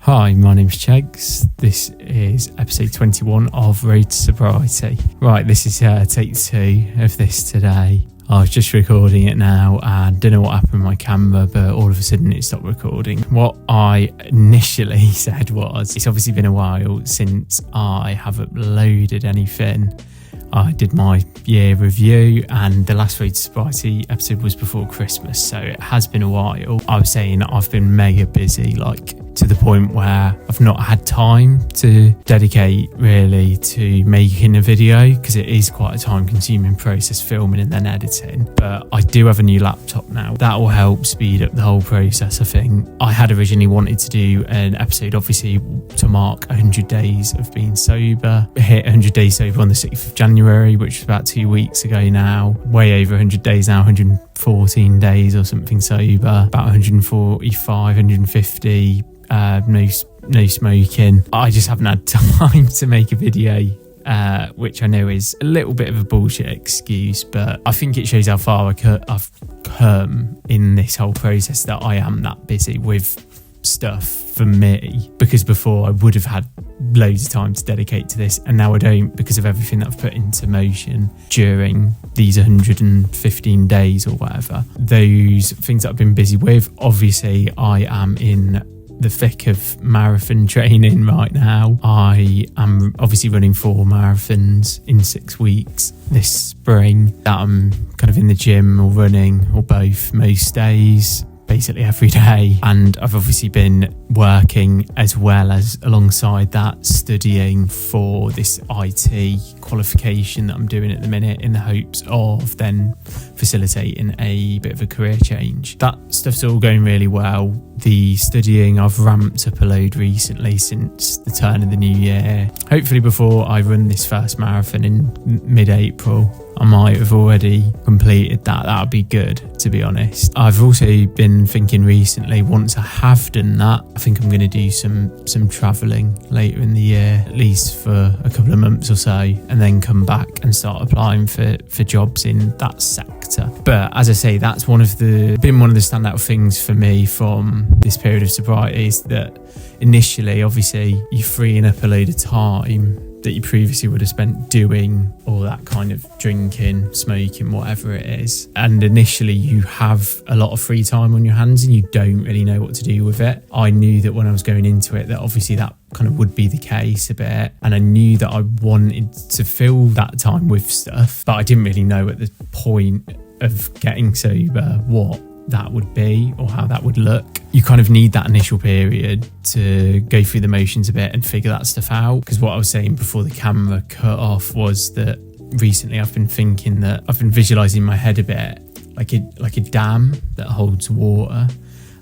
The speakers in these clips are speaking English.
Hi, my name's Chegs. This is episode 21 of Road to Sobriety. Right, this is take 2 of this today. I was just recording it now and don't know what happened with my camera, but all of a sudden it stopped recording. What I initially said was, it's obviously been a while since I have uploaded anything. I did my year review and the last Road to Sobriety episode was before Christmas, so it has been a while. I was saying I've been mega busy, to the point where I've not had time to dedicate really to making a video, because it is quite a time consuming process, filming and then editing. But I do have a new laptop now. That will help speed up the whole process, I think. I had originally wanted to do an episode, obviously, to mark 100 days of being sober. I hit 100 days sober on the 6th of January, which was about 2 weeks ago now. Way over 100 days now, 114 days or something sober, about 145, 150. No smoking. I just haven't had time to make a video, which I know is a little bit of a bullshit excuse, but I think it shows how far I've come in this whole process, that I am that busy with stuff for me, because before I would have had loads of time to dedicate to this, and now I don't, because of everything that I've put into motion during these 115 days or whatever. Those things that I've been busy with, obviously I am in the thick of marathon training right now. I am obviously running 4 marathons in 6 weeks this spring, that I'm kind of in the gym or running or both most days, basically every day. And I've obviously been working, as well as alongside that studying for this IT qualification that I'm doing at the minute, in the hopes of then facilitating a bit of a career change. That stuff's all going really well. The studying, I've ramped up a load recently since the turn of the new year. Hopefully before I run this first marathon in mid-April, I might have already completed that. That would be good, to be honest. I've also been thinking recently, once I have done that, I think I'm going to do some travelling later in the year, at least for a couple of months or so, and then come back and start applying for jobs in that sector. But as I say, that's been one of the standout things for me from this period of sobriety, is that initially, obviously, you're freeing up a load of time that you previously would have spent doing all that kind of drinking, smoking, whatever it is. And initially you have a lot of free time on your hands and you don't really know what to do with it. I knew that when I was going into it, that obviously that kind of would be the case a bit. And I knew that I wanted to fill that time with stuff, but I didn't really know at the point of getting sober what that would be or how that would look. You kind of need that initial period to go through the motions a bit and figure that stuff out. Because what I was saying before the camera cut off was that recently I've been thinking that I've been visualising in my head a bit like a dam that holds water.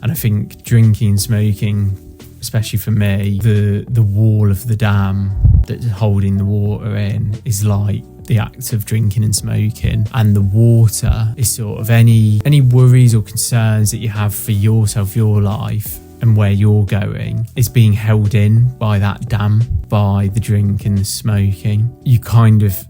And I think drinking and smoking, especially for me, the wall of the dam that's holding the water in is like the act of drinking and smoking, and the water is sort of any worries or concerns that you have for yourself, your life and where you're going, is being held in by that dam, by the drink and the smoking. You kind of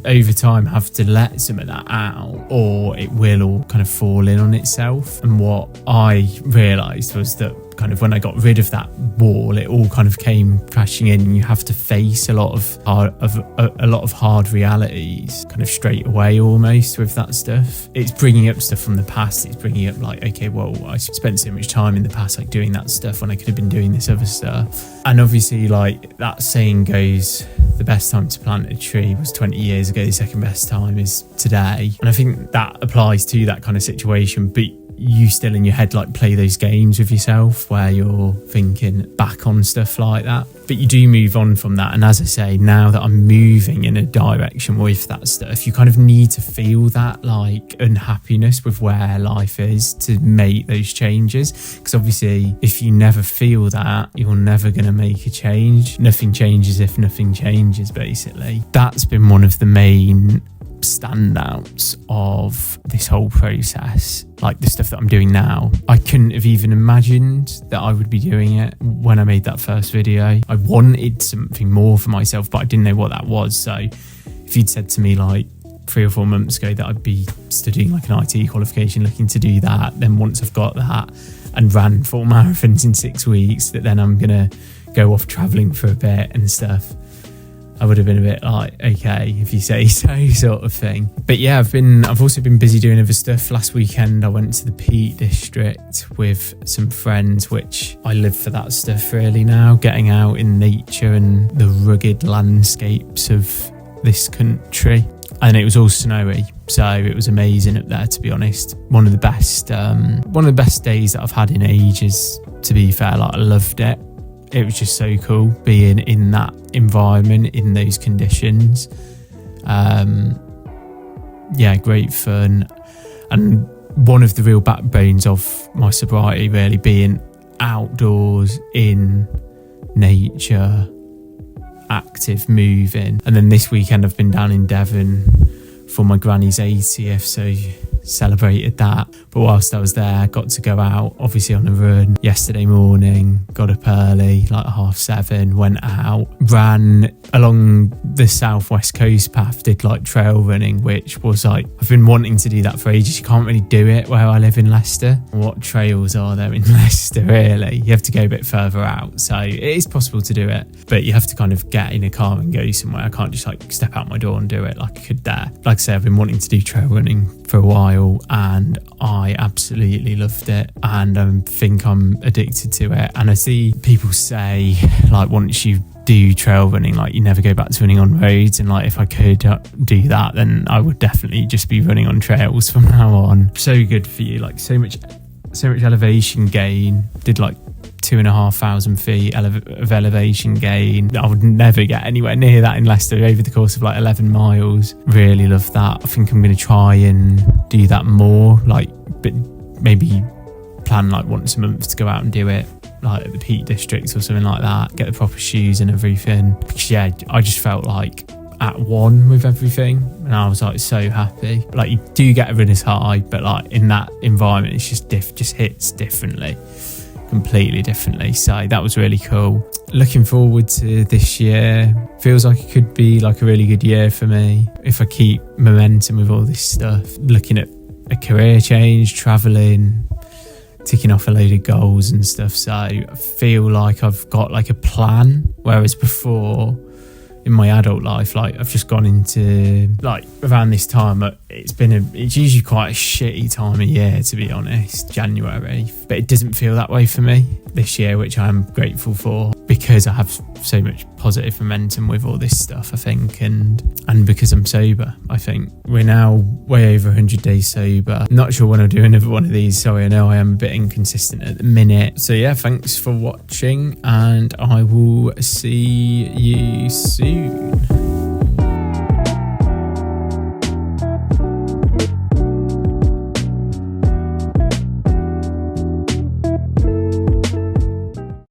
over time have to let some of that out, or it will all kind of fall in on itself. And what I realised was that kind of when I got rid of that wall, it all kind of came crashing in, and you have to face a lot of hard realities kind of straight away almost with that stuff. It's bringing up stuff from the past. It's bringing up okay, well, I spent so much time in the past doing that stuff when I could have been doing this other stuff. And obviously that saying goes, the best time to plant a tree was 20 years ago, the second best time is today. And I think that applies to that kind of situation, but you still in your head play those games with yourself where you're thinking back on stuff like that, but you do move on from that. And as I say, now that I'm moving in a direction with that stuff, you kind of need to feel that unhappiness with where life is to make those changes, because obviously if you never feel that, you're never going to make a change. Nothing changes if nothing changes, basically. That's been one of the main standouts of this whole process, the stuff that I'm doing now. I couldn't have even imagined that I would be doing it when I made that first video. I wanted something more for myself, but I didn't know what that was. So if you'd said to me 3 or 4 months ago that I'd be studying an IT qualification, looking to do that, then once I've got that and ran 4 marathons in 6 weeks, that then I'm going to go off travelling for a bit and stuff. I would have been a bit like, okay, if you say so, sort of thing. But yeah, I've also been busy doing other stuff. Last weekend I went to the Peak District with some friends, which I live for that stuff really now, getting out in nature and the rugged landscapes of this country. And it was all snowy, so it was amazing up there, to be honest. One of the best days that I've had in ages, to be fair. Like, I loved it. It was just so cool being in that environment, in those conditions. Yeah, great fun. And one of the real backbones of my sobriety, really, being outdoors, in nature, active, moving. And then this weekend I've been down in Devon for my granny's 80th, so celebrated that. But whilst I was there, I got to go out, obviously, on a run yesterday morning. Got up early, like 7:30, went out, ran along the southwest coast path, did like trail running, which was like, I've been wanting to do that for ages. You can't really do it where I live in Leicester. What trails are there in Leicester, really? You have to go a bit further out, so it is possible to do it, but you have to kind of get in a car and go somewhere. I can't just like step out my door and do it like I could there. Like I say, I've been wanting to do trail running for a while, and I absolutely loved it, and I think I'm addicted to it. And I see people say, like, once you do trail running, like, you never go back to running on roads, and like, if I could do that, then I would definitely just be running on trails from now on. So good for you, like so much elevation gain. Did like 2,500 feet of elevation gain. I would never get anywhere near that in Leicester over the course of like 11 miles. Really love that. I think I'm going to try and do that more, like, but maybe plan like once a month to go out and do it, like at the Peak District or something like that. Get the proper shoes and everything. Because yeah, I just felt like at one with everything, and I was like so happy. Like, you do get a runner's high, but like in that environment, it's just hits differently. Completely differently. So that was really cool. Looking forward to this year. Feels like it could be like a really good year for me if I keep momentum with all this stuff. Looking at a career change, traveling, ticking off a load of goals and stuff. So I feel like I've got like a plan, whereas before in my adult life, like, I've just gone into like around this time, it's usually quite a shitty time of year, to be honest, January, but it doesn't feel that way for me this year, which I'm grateful for, because I have so much positive momentum with all this stuff, I think, and because I'm sober. I think we're now way over 100 days sober. Not sure when I'll do another one of these. Sorry, I know I am a bit inconsistent at the minute. So yeah, thanks for watching, and I will see you soon.